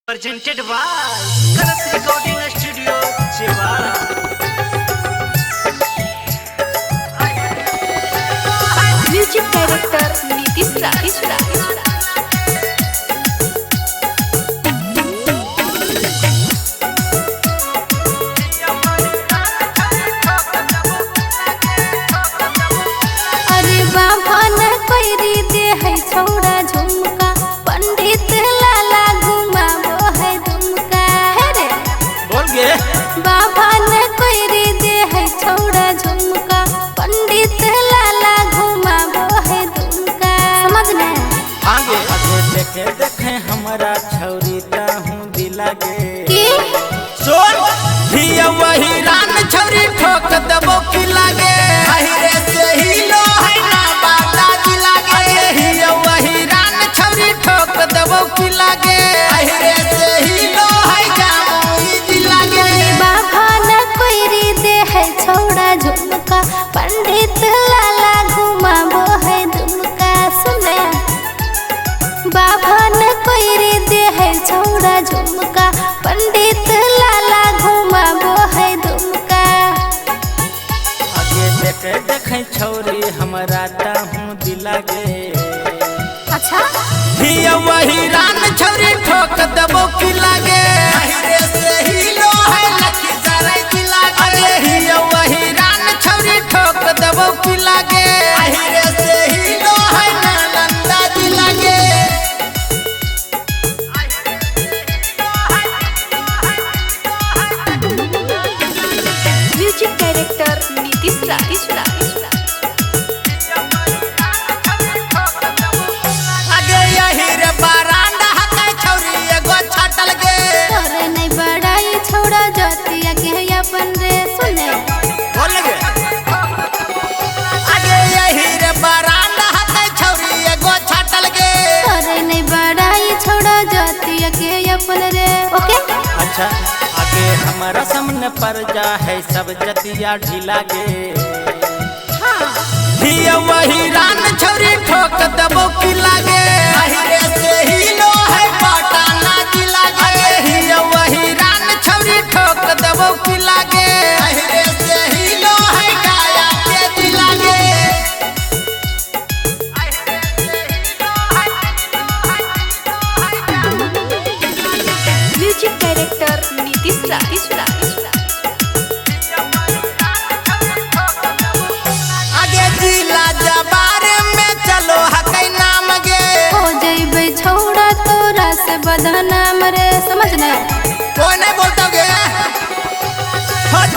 Presented by Karas Recording Studio, Chewara. Music director Nitish Raj. अरे बाबा न कोई दे है छोड़ा झुमका पंडित लाला घुमाबो है दुमका है रे बोल गे बाबा न कोई दे है छोड़ा झुमका पंडित लाला घुमाबो है दुमका समझ में आगे आगे देखे देखे हमारा छौरी हूँ दिला गे की सोन भी वही रान छौरी ठोक दबो की लागे रे से ही लो है ना बाता की लागे ही वही रान छौरी ठोक दबो की लागे रे से ही लो है जामोई की लागे बाबा न कोई दे है छोड़ा झुमका पंडित लाला घुमाबो है दुमका सुने बाबा न कोई दे है छोड़ा झुमका पंडित लाला घुमाबो है दुमका आगे देखे देखे छौरी हमारा हूँ दिला गे अच्छा ही वही रान छौरी ठोक दबो की लागे रे से ही लो है लकी सारे की लागे ही वही रान छौरी ठोक दबो की लागे रे से ही लो है नालंदा की लागे म्यूजिक डायरेक्टर नीतीश राज आगे यही रे बारांडा हकै छौरी एगो छाटल गे तोरे नहीं बड़ाई छोड़ा जाती आगे अपन रे सुने बोल गे आगे यही रे बारांडा हकै छौरी एगो छाटल गे तोरे नहीं बड़ाई छोड़ा जाती आगे अपन रे ओके अच्छा आगे हमारा सामने पर जा है सब जतिया ढीला गे हाँ वही रान छौरी ठोक दबो की लागे रे से ही लो है पटाना की लागे वही रान छौरी ठोक दबो की लागे रे से ही लो है गाया के की लागे म्यूजिक डायरेक्टर नीतीश राज आगे जिला जबार में चलो हकै नाम गे हो जइबे छोड़ा तोरा से बदनाम रे समझ ना कोई नहीं बोलता गे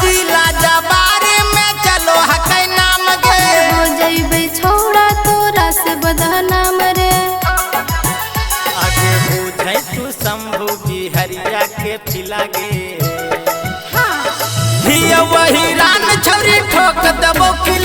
जिला जबार में चलो हकै नाम गे हो जइबे छोड़ा तोरा से बदनाम रे आगे बुझै तू शंभू बिहरिया के पिला गे हाँ वही रान छौरी ठोक दबो की